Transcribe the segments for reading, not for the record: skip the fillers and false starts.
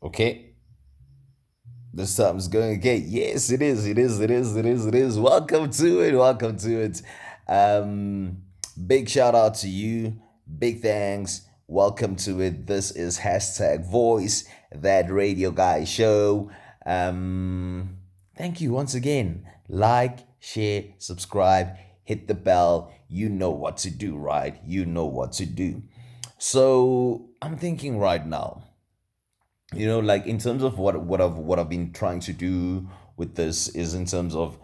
Okay, this time is going okay. Yes, it is. It is. It is. It is. It is. Welcome to it. Welcome to it. Um, Big shout out to you. Big thanks. Welcome to it. This is hashtag voice that radio guy show. Thank you once again. Like, share, subscribe, hit the bell. You know what to do, right? You know what to do. So I'm thinking right now, like in terms of what I've been trying to do with this is in terms of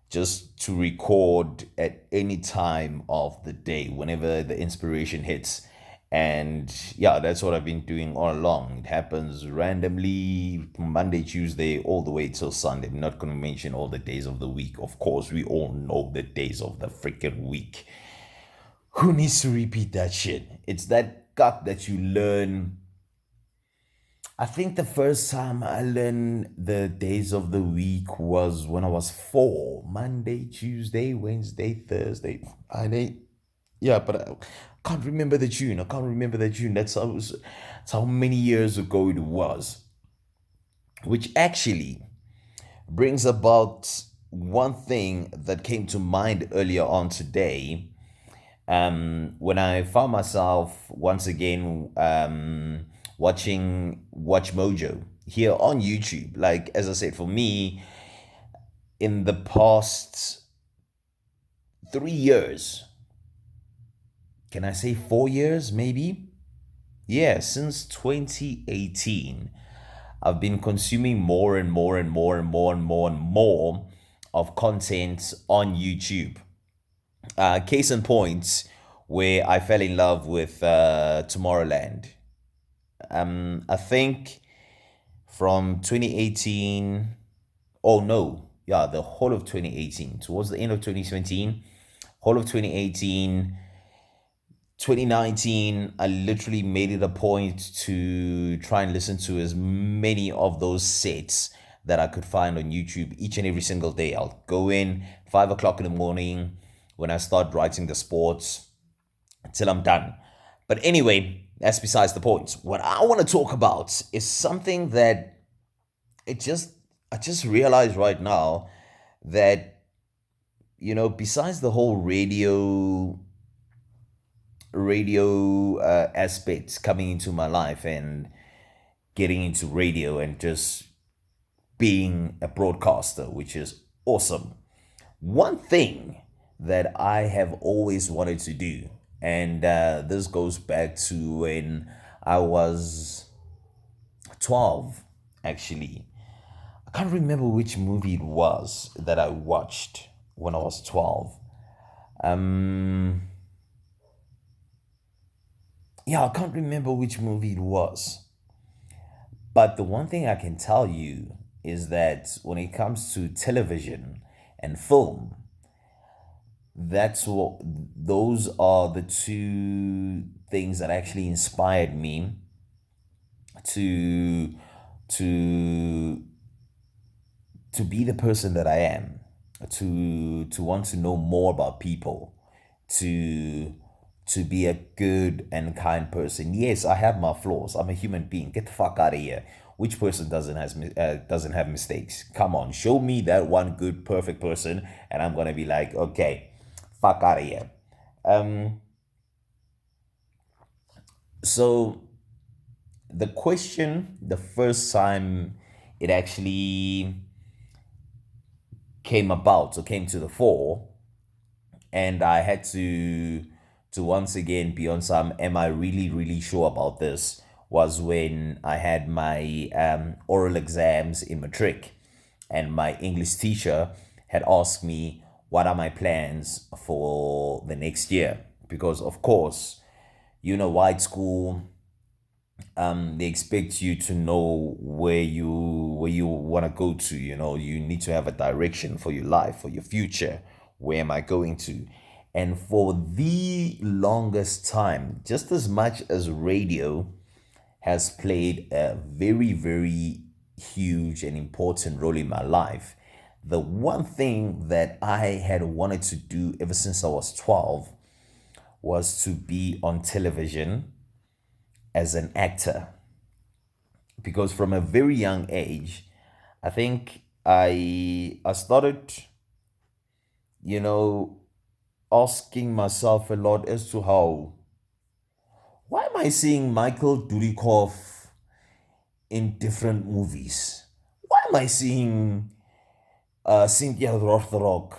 just to record at any time of the day whenever the inspiration hits. And yeah, that's what I've been doing all along. It happens randomly, Monday, Tuesday, all the way till Sunday. I'm not going to mention all the days of the week. Of course, we all know the days of the freaking week. Who needs to repeat that shit? It's that gut that you learn. I think the first time I learned the days of the week was when I was four. Monday, Tuesday, Wednesday, Thursday, Friday. Yeah, but I can't remember the tune. I can't remember the tune. That's how many years ago it was. Which actually brings about one thing that came to mind earlier on today. When I found myself once again watching Watch Mojo here on YouTube. Like, as I said, for me, in the past 3 years, can I say 4 years maybe? Yeah, since 2018, I've been consuming more and more and more and more and more and more of content on YouTube. Case in point, where I fell in love with Tomorrowland. I think from 2018. Oh no, yeah, the whole of 2018, towards the end of 2017, whole of 2018, 2019, I literally made it a point to try and listen to as many of those sets that I could find on YouTube each and every single day. I'll go in 5 o'clock in the morning when I start writing the sports until I'm done. But anyway, that's besides the point. What I want to talk about is something that it just I just realized right now that besides the whole radio aspects coming into my life and getting into radio and just being a broadcaster, which is awesome. One thing that I have always wanted to do, and this goes back to when I was 12, actually. I can't remember which movie it was that I watched when I was 12. Um, yeah, I can't remember which movie it was. But the one thing I can tell you is that when it comes to television and film, those are the two things that actually inspired me to to to be the person that I am, to want to know more about people, to to be a good and kind person. Yes, I have my flaws. I'm a human being. Get the fuck out of here. Which person doesn't have mistakes? Come on, show me that one good, perfect person, and I'm gonna be like, okay, fuck out of here. Um, so the question, the first time it actually came about or came to the fore, and I had to once again be on some am I really sure about this, was when I had my oral exams in matric, and my English teacher had asked me what are my plans for the next year, because of course, white school, they expect you to know where you want to go to. You need to have a direction for your life, for your future. Where am I going to? And for the longest time, just as much as radio has played a very huge and important role in my life, the one thing that I had wanted to do ever since I was 12 was to be on television as an actor. because from a very young age, I think I started, you know, asking myself a lot as to how, why am I seeing Michael Dudikoff in different movies? Why am I seeing Cynthia Rothrock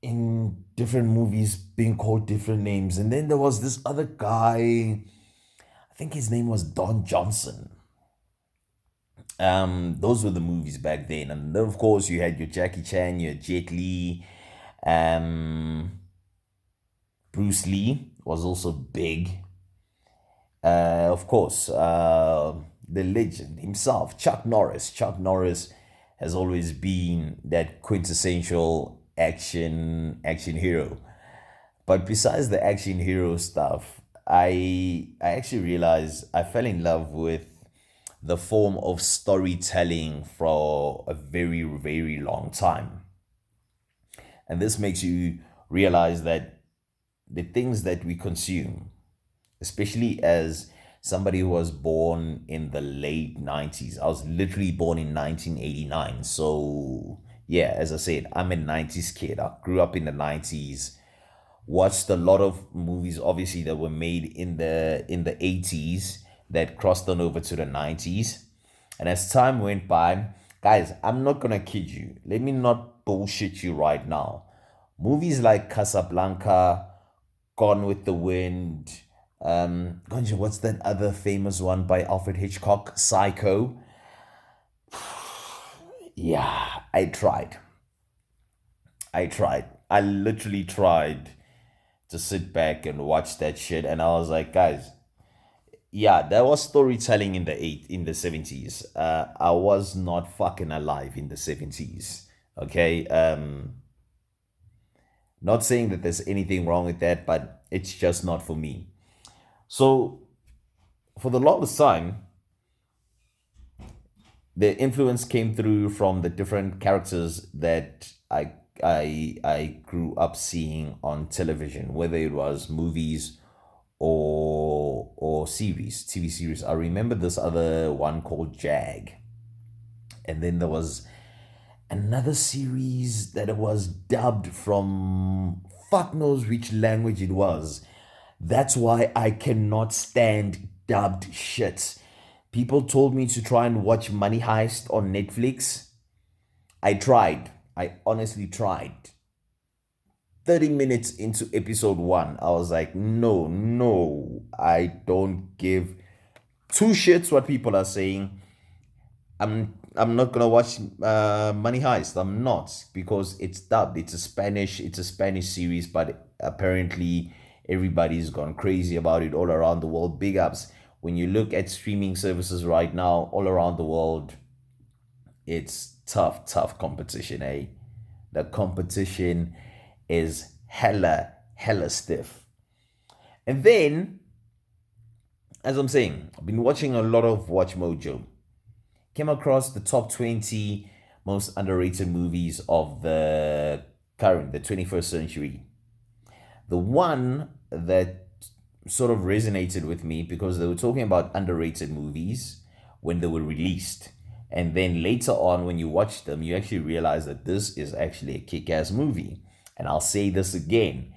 in different movies being called different names? And then there was this other guy, I think his name was Don Johnson. Those were the movies back then. And then, of course, you had your Jackie Chan, your Jet Li, um, Bruce Lee was also big. Of course, the legend himself, Chuck Norris. Chuck Norris has always been that quintessential action hero. But besides the action hero stuff, I actually realized I fell in love with the form of storytelling for a very, very long time. And this makes you realize that the things that we consume, especially as somebody who was born in the late 90s. I was literally born in 1989. So, yeah, as I said, I'm a 90s kid. I grew up in the 90s, watched a lot of movies obviously that were made in the 80s that crossed on over to the 90s. And as time went by, guys, I'm not going to kid you. Let me not bullshit you right now. Movies like Casablanca, Gone with the Wind. Gonja, what's that other famous one by Alfred Hitchcock? Psycho. Yeah, I tried. I tried. I literally tried to sit back and watch that shit, and I was like, guys, yeah, there was storytelling in the 70s. I was not fucking alive in the 70s. Okay. Not saying that there's anything wrong with that, but it's just not for me. So for the longest time, the influence came through from the different characters that I grew up seeing on television, whether it was movies or series, TV series. I remember this other one called Jag, and then there was another series that was dubbed from fuck knows which language it was. That's why I cannot stand dubbed shit. People told me to try and watch Money Heist on Netflix. I tried. I honestly tried. 30 minutes into episode 1, I was like, no, no, I don't give two shits what people are saying. I'm not gonna watch Money Heist. I'm not, because it's dubbed. It's a Spanish series, but apparently everybody's gone crazy about it all around the world. Big ups. When you look at streaming services right now all around the world, it's tough competition, eh? The competition is hella stiff. And then, as I'm saying, I've been watching a lot of Watch Mojo. Came across the top 20 most underrated movies of the 21st century. The one that sort of resonated with me, because they were talking about underrated movies when they were released. And then later on, when you watch them, you actually realize that this is actually a kick-ass movie. And I'll say this again.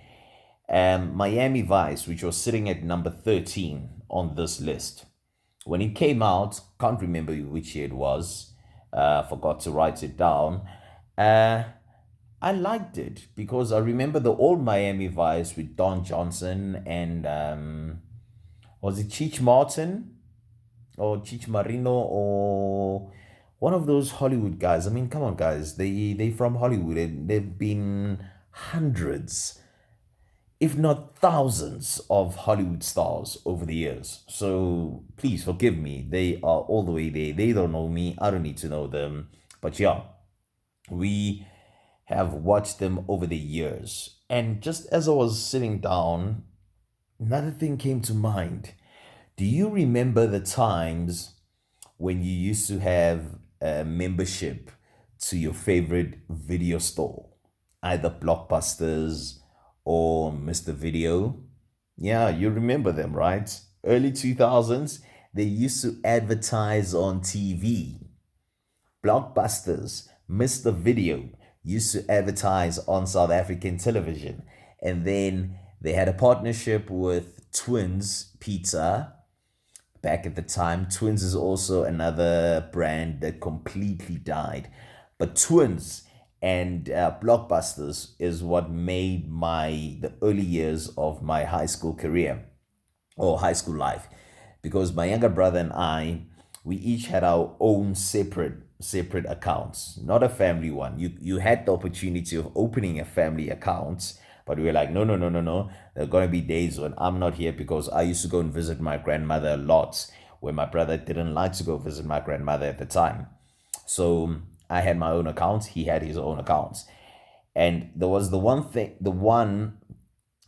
Miami Vice, which was sitting at number 13 on this list. When it came out, can't remember which year it was, forgot to write it down. I liked it because I remember the old Miami Vice with Don Johnson and was it Cheech Martin or Cheech Marino or one of those Hollywood guys. I mean, come on, guys, they from Hollywood. They've been hundreds, if not thousands, of Hollywood stars over the years. So please forgive me. They are all the way there. They don't know me. I don't need to know them. But yeah, we have watched them over the years. And just as I was sitting down, another thing came to mind. Do you remember the times when you used to have a membership to your favorite video store, either Blockbusters or Mr. Video? Yeah, you remember them, right? Early 2000s, they used to advertise on TV. Blockbusters, Mr. Video used to advertise on South African television. And then they had a partnership with Twins Pizza back at the time. Twins is also another brand that completely died. But Twins and Blockbusters is what made the early years of my high school career or high school life, because my younger brother and I, we each had our own separate accounts, not a family one. You had the opportunity of opening a family account, but we were like, no, no, no, no, no. There are gonna be days when I'm not here, because I used to go and visit my grandmother a lot, where my brother didn't like to go visit my grandmother at the time. So I had my own accounts, he had his own accounts. And there was the one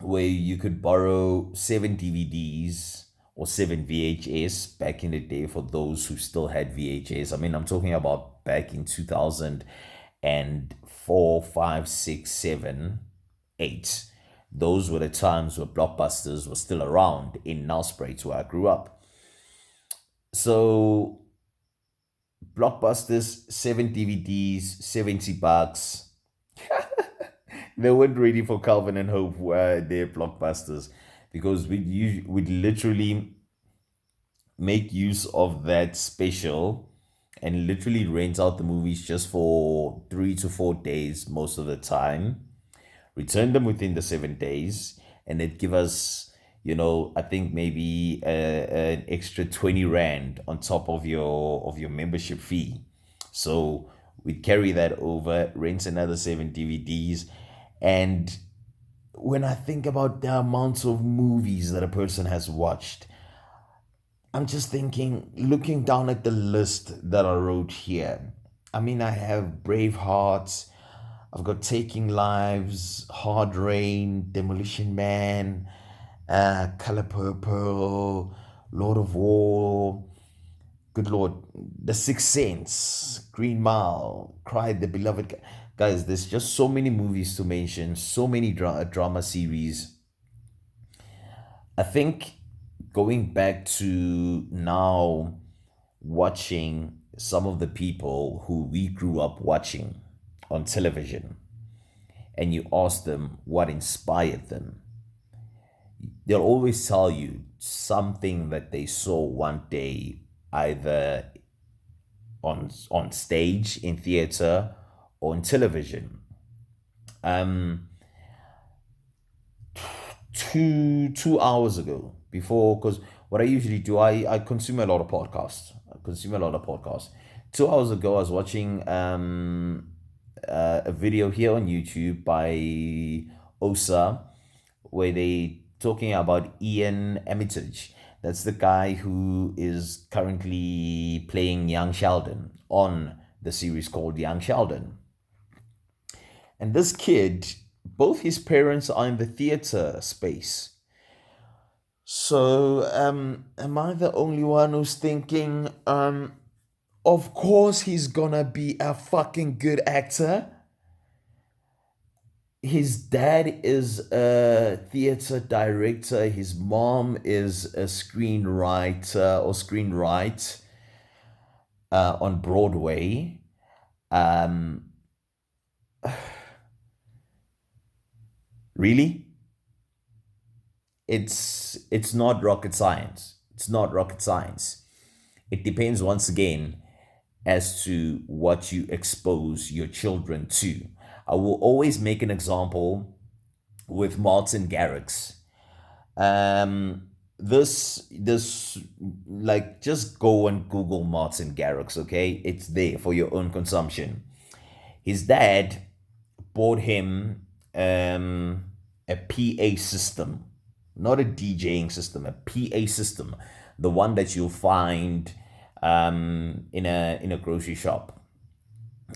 where you could borrow 7 DVDs or 7 VHS back in the day, for those who still had VHS. I mean, I'm talking about back in 2004, 5, 6, 7, 8. Those were the times where Blockbusters was still around in Nelspruit, where I grew up. So Blockbusters, 7 DVDs, $70. They weren't ready for Calvin and Hope were their Blockbusters, because we'd literally make use of that special and literally rent out the movies just for 3 to 4 days most of the time, return them within the 7 days, and they'd give us, I think maybe an extra 20 Rand on top of your membership fee. So we'd carry that over, rent another 7 DVDs. And when I think about the amounts of movies that a person has watched, I'm just thinking, looking down at the list that I wrote here. I mean, I have Braveheart, I've got Taking Lives, Hard Rain, Demolition Man, Color Purple, Lord of War, good Lord, The Sixth Sense, Green Mile, Cry the Beloved. Guys, there's just so many movies to mention, so many drama series. I think going back to now, watching some of the people who we grew up watching on television, and you ask them what inspired them, they'll always tell you something that they saw one day, either on stage in theater or on television. Um, 2 hours ago, before, because what I usually do, I consume a lot of podcasts. 2 hours ago, I was watching a video here on YouTube by Osa, where they talking about Ian Armitage. That's the guy who is currently playing Young Sheldon on the series called Young Sheldon. And this kid, both his parents are in the theater space. So, am I the only one who's thinking, of course he's gonna be a fucking good actor? His dad is a theater director, his mom is a screenwriter or screenwrite on Broadway. Um, really? It's not rocket science. It's not rocket science. It depends once again as to what you expose your children to. I will always make an example with Martin Garrix. This like, just go and Google Martin Garrix, okay? It's there for your own consumption. His dad bought him a PA system, not a DJing system, a PA system, the one that you'll find in a grocery shop,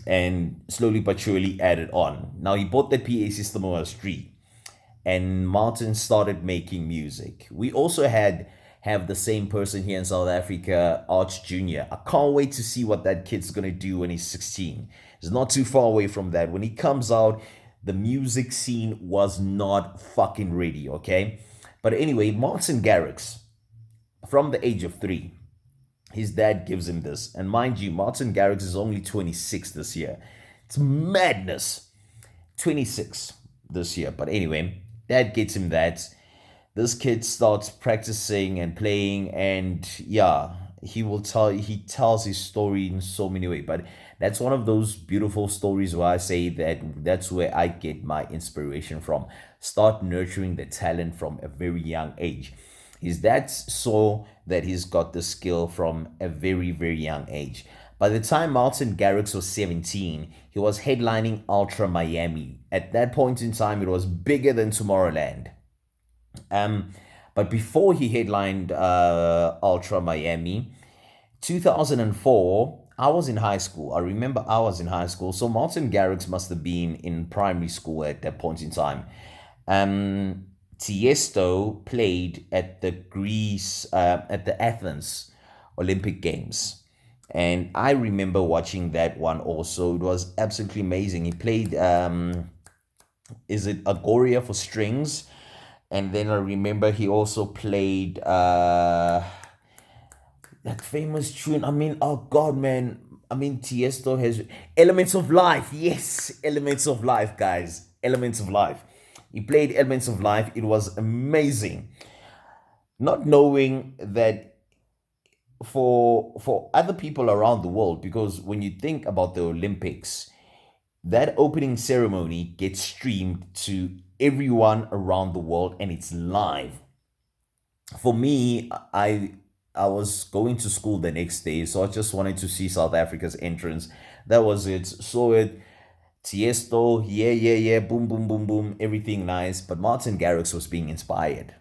and slowly but surely added on. Now he bought the PA system on a street, and Martin started making music. We also have the same person here in South Africa, Arch Jr. I can't wait to see what that kid's gonna do when he's 16. It's not too far away from that. When he comes out, the music scene was not fucking ready, okay? But anyway, Martin Garrix, from the age of 3, His dad gives him this. And mind you, Martin Garrix is only 26 this year. It's madness. 26 this year. But anyway, dad gets him that. This kid starts practicing and playing, and yeah, he tells his story in so many ways. But that's one of those beautiful stories where I say that that's where I get my inspiration from. Start nurturing the talent from a very young age. His dad saw that he's got the skill from a very, very young age. By the time Martin Garrix was 17, he was headlining Ultra Miami. At that point in time, it was bigger than Tomorrowland. Um, but before he headlined Ultra Miami, 2004, I was in high school. I remember I was in high school. So Martin Garrix must have been in primary school at that point in time. Um, Tiesto played at at the Athens Olympic Games. And I remember watching that one also. It was absolutely amazing. He played, is it Agoria for strings? And then I remember he also played that famous tune. I mean, oh God, man. I mean, Tiesto has Elements of Life. Yes, Elements of Life, guys. Elements of Life. He played Elements of Life. It was amazing. Not knowing that for other people around the world, because when you think about the Olympics, that opening ceremony gets streamed to everyone around the world and it's live. For me, I was going to school the next day, so I just wanted to see South Africa's entrance. That was it. Saw it. Tiesto, yeah, yeah, yeah, boom, boom, boom, boom, everything nice. But Martin Garrix was being inspired.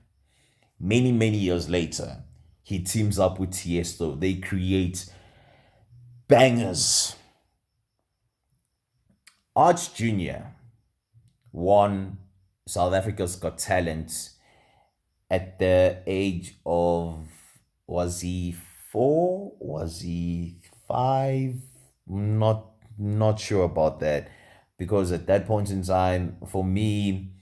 Many, many years later, he teams up with Tiesto. They create bangers. Arch Jr. won South Africa's Got Talent at the age of, was he 4? Was he 5? Not sure about that, because at that point in time, for me,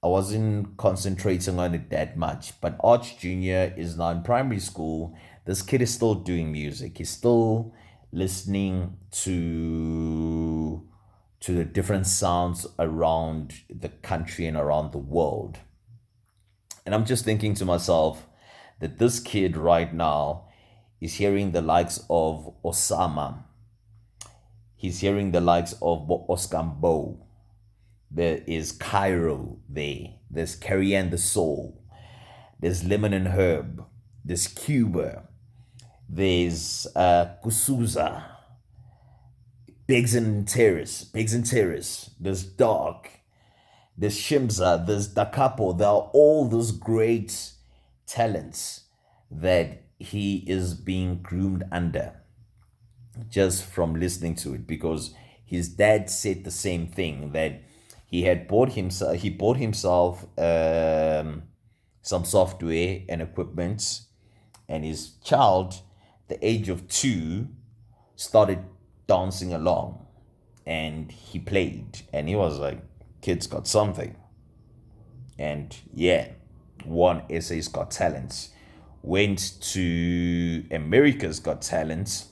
I wasn't concentrating on it that much. But Arch Jr. is now in primary school. This kid is still doing music. He's still listening to the different sounds around the country and around the world. And I'm just thinking to myself that this kid right now is hearing the likes of Osama. He's hearing the likes of Oscar Bo. There is Cairo there. There's Carrie and the Soul. There's Lemon and Herb. There's Cuba. There's Kusuza. Biggs and Terrace. There's Dark. There's Shimza. There's Da Capo. There are all those great talents that he is being groomed under just from listening to it, because his dad said the same thing, that he bought himself some software and equipment, and his child, the age of 2, started dancing along, and he played, and he was like, kid's got something. And yeah, won SA's Got Talent, went to America's Got Talent.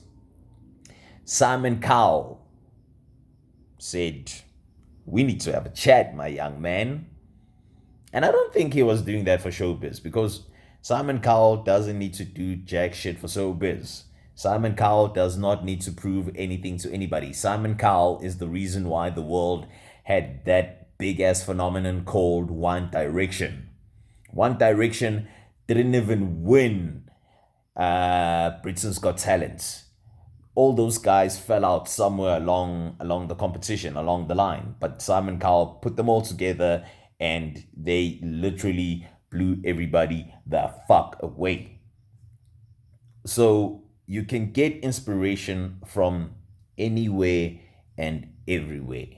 Simon Cowell said, we need to have a chat, my young man. And I don't think he was doing that for showbiz, because Simon Cowell doesn't need to do jack shit for showbiz. Simon Cowell does not need to prove anything to anybody. Simon Cowell is the reason why the world had that big ass phenomenon called One Direction. One Direction didn't even win Britain's Got Talent. All those guys fell out somewhere along the competition, along the line. But Simon Cowell put them all together, and they literally blew everybody the fuck away. So you can get inspiration from anywhere and everywhere.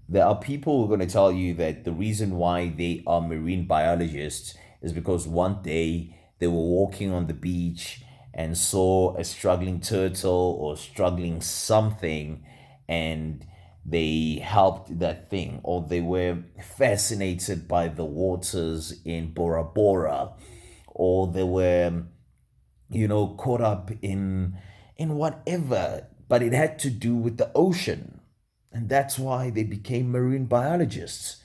There are people who are going to tell you that the reason why they are marine biologists is because one day they were walking on the beach and saw a struggling turtle or struggling something, and they helped that thing, or they were fascinated by the waters in Bora Bora, or they were caught up in whatever, but it had to do with the ocean. And that's why they became marine biologists.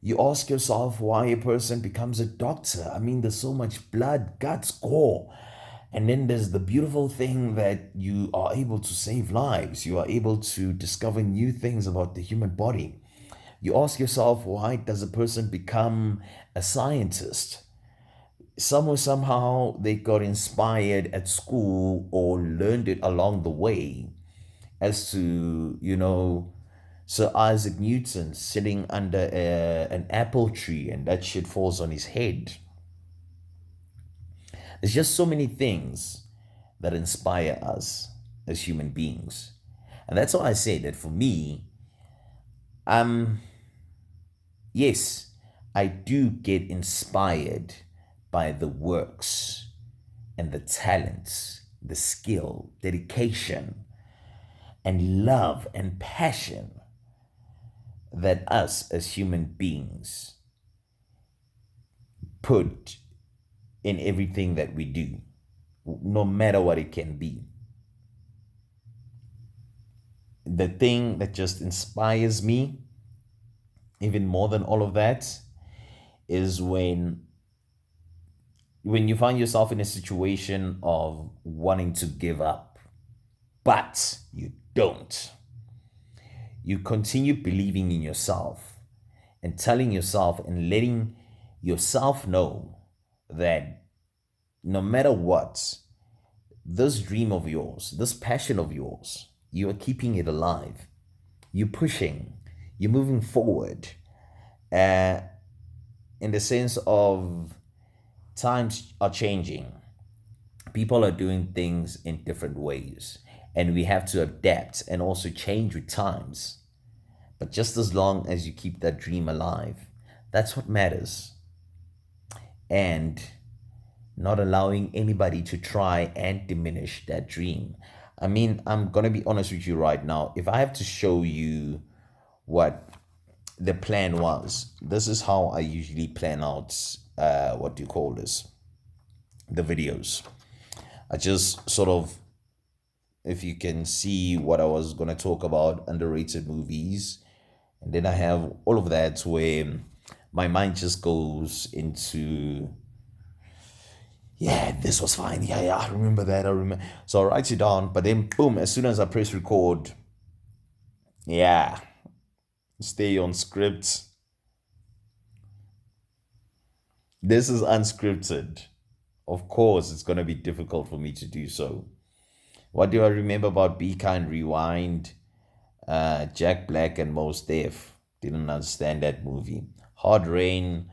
You ask yourself why a person becomes a doctor. I mean, there's so much blood, guts, gore. And then there's the beautiful thing that you are able to save lives. You are able to discover new things about the human body. You ask yourself, why does a person become a scientist? Somewhere, somehow, they got inspired at school or learned it along the way, as to, Sir Isaac Newton sitting under an apple tree and that shit falls on his head. There's just so many things that inspire us as human beings. And that's why I say that for me, um, yes, I do get inspired by the works and the talents, the skill, dedication, and love and passion that us as human beings put in everything that we do, no matter what it can be. The thing that just inspires me, even more than all of that, is when you find yourself in a situation of wanting to give up, but you don't. You continue believing in yourself and telling yourself and letting yourself know that no matter what, this dream of yours, this passion of yours, you are keeping it alive. You're pushing, you're moving forward. Uh, in the sense of times are changing, people are doing things in different ways, and we have to adapt and also change with times. But just as long as you keep that dream alive, that's what matters. And not allowing anybody to try and diminish that dream. I mean, I'm going to be honest with you right now. If I have to show you what the plan was, this is how I usually plan out, what do you call this? The videos. I just sort of, if you can see what I was going to talk about, underrated movies. And then I have all of that where my mind just goes into, yeah, this was fine. Yeah, I remember that. I remember. So I write it down, but then boom, as soon as I press record, yeah, stay on script. This is unscripted. Of course, it's going to be difficult for me to do so. What do I remember about Be Kind Rewind? Jack Black and Mos Def. Didn't understand that movie. Hard Rain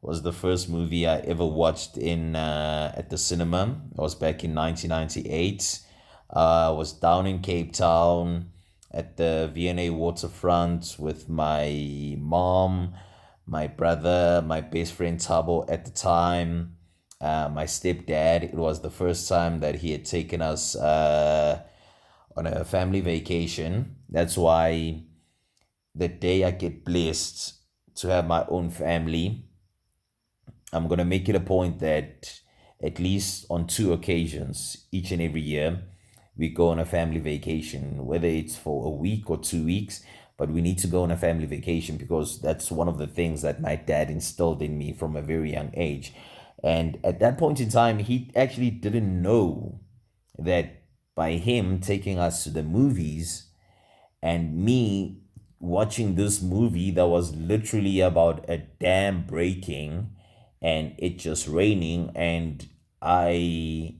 was the first movie I ever watched in at the cinema. It was back in 1998. I was down in Cape Town at the V&A waterfront with my mom, my brother, my best friend Tabo at the time, my stepdad. It was the first time that he had taken us on a family vacation. That's why the day I get blessed to have my own family, I'm going to make it a point that at least on 2 occasions each and every year, we go on a family vacation, whether it's for a week or 2 weeks, but we need to go on a family vacation because that's one of the things that my dad instilled in me from a very young age. And at that point in time, he actually didn't know that by him taking us to the movies and me watching this movie that was literally about a dam breaking and it just raining, and I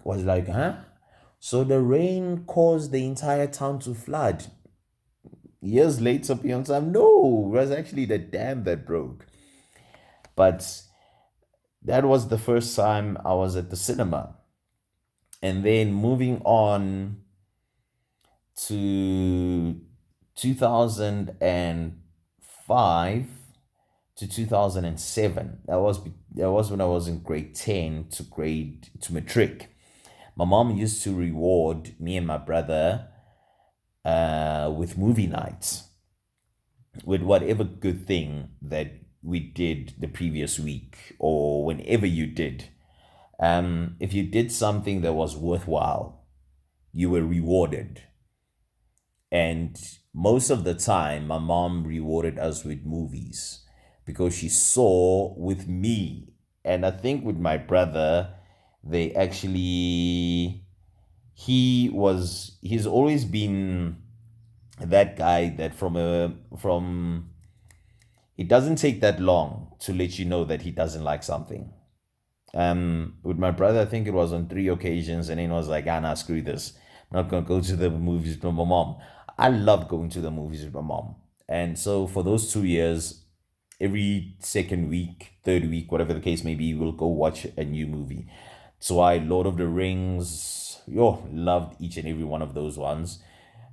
was like, huh? So the rain caused the entire town to flood. Years later, beyond time, no, it was actually the dam that broke. But that was the first time I was at the cinema. And then moving on to 2005 to 2007. That was when I was in grade 10 to matric. My mom used to reward me and my brother with movie nights, with whatever good thing that we did the previous week or whenever you did. If you did something that was worthwhile, you were rewarded. And most of the time, my mom rewarded us with movies because she saw with me. And I think with my brother, they actually, he's always been that guy that it doesn't take that long to let you know that he doesn't like something. With my brother, I think it was on 3 occasions, and then he was like, "Ah, nah, screw this. I'm not gonna go to the movies with my mom." I love going to the movies with my mom, and so for those 2 years, every second week, third week, whatever the case may be, we'll go watch a new movie. So I Lord of the Rings, yo, loved each and every one of those ones.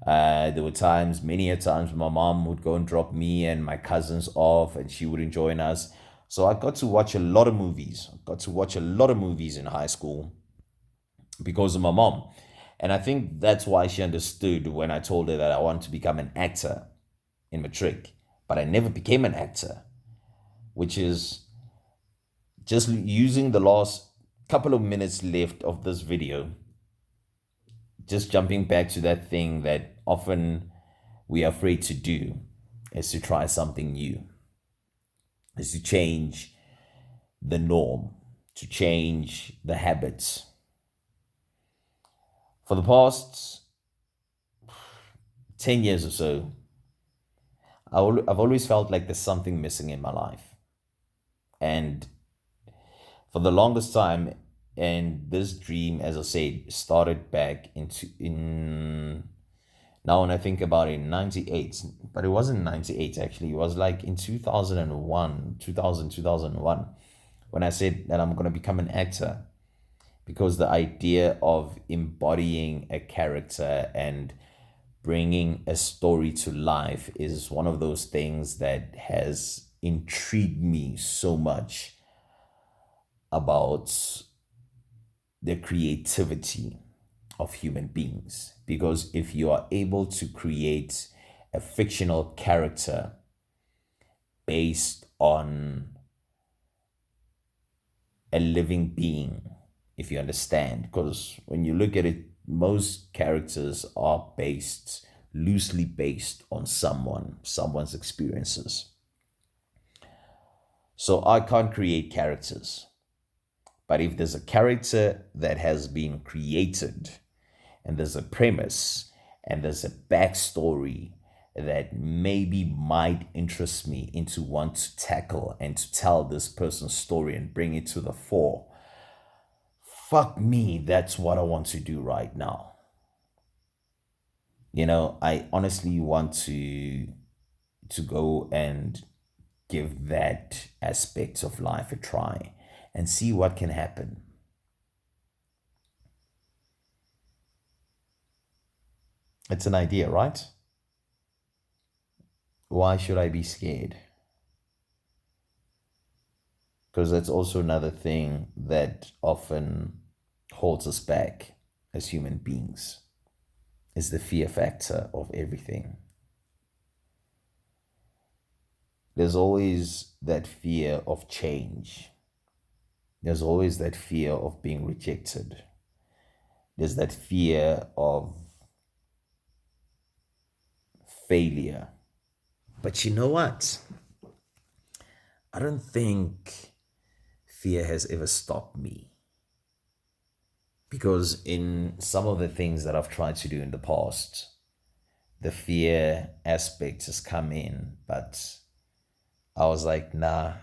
There were times, many a times, my mom would go and drop me and my cousins off, and she wouldn't join us. So I got to watch a lot of movies. Got to watch a lot of movies in high school because of my mom. And I think that's why she understood when I told her that I wanted to become an actor in matric. But I never became an actor, which is just using the last couple of minutes left of this video, just jumping back to that thing that often we are afraid to do, is to try something new, is to change the norm, to change the habits. For the past 10 years or so, I've always felt like there's something missing in my life. And for the longest time, and this dream, as I said, started back in now when I think about it, in 98, but it wasn't 98 actually, it was like in 2001, 2001, when I said that I'm going to become an actor, because the idea of embodying a character and bringing a story to life is one of those things that has intrigued me so much about the creativity of human beings. Because if you are able to create a fictional character based on a living being, if you understand, because when you look at it, most characters are loosely based on someone's experiences. So I can't create characters. But if there's a character that has been created, and there's a premise, and there's a backstory that maybe might interest me into want to tackle and to tell this person's story and bring it to the fore, fuck me, that's what I want to do right now. I honestly want to go and give that aspect of life a try and see what can happen. It's an idea, right? Why should I be scared? Because that's also another thing that often holds us back as human beings, is the fear factor of everything. There's always that fear of change. There's always that fear of being rejected. There's that fear of failure. But you know what? I don't think fear has ever stopped me. Because in some of the things that I've tried to do in the past, the fear aspect has come in, but I was like, nah,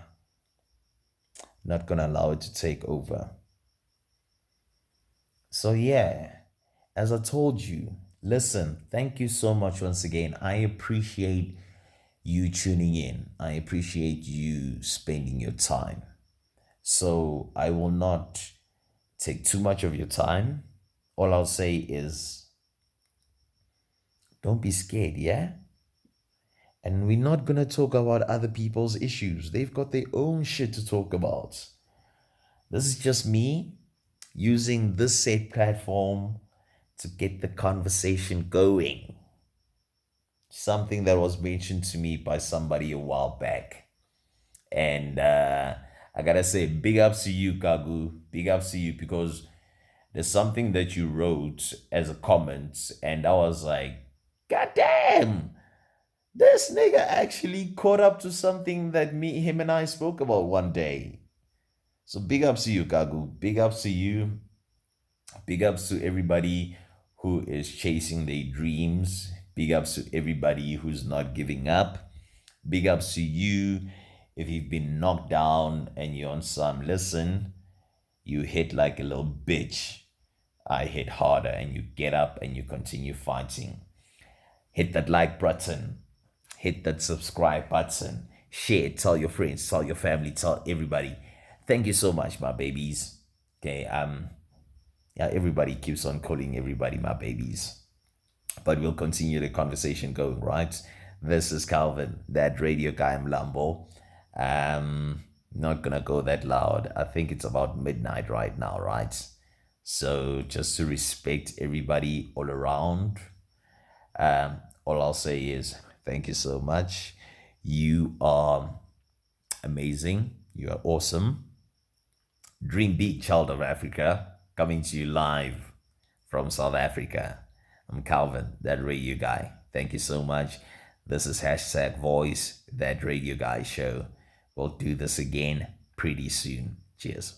not gonna allow it to take over. So yeah, as I told you, listen, thank you so much once again. I appreciate you tuning in. I appreciate you spending your time. So I will not take too much of your time. All I'll say is don't be scared, yeah? And we're not going to talk about other people's issues. They've got their own shit to talk about. This is just me using this said platform to get the conversation going. Something that was mentioned to me by somebody a while back. And I gotta say, big ups to you, Kagu. Big ups to you because there's something that you wrote as a comment, and I was like, God damn, this nigga actually caught up to something that him and I spoke about one day. So big ups to you, Kagu. Big ups to you. Big ups to everybody who is chasing their dreams. Big ups to everybody who's not giving up. Big ups to you if you've been knocked down and you're on some. Listen, you hit like a little bitch. I hit harder and you get up and you continue fighting. Hit that like button. Hit that subscribe button. Share it. Tell your friends. Tell your family. Tell everybody. Thank you so much, my babies. Okay, yeah, everybody keeps on calling everybody my babies. But we'll continue the conversation going, right? This is Calvin, that radio guy Mlambo. Not gonna go that loud. I think it's about midnight right now, right? So just to respect everybody all around, all I'll say is thank you so much. You are amazing. You are awesome. Dream big, child of Africa, coming to you live from South Africa. I'm Calvin, that radio guy. Thank you so much. This is hashtag voice, that radio guy show. We'll do this again pretty soon. Cheers.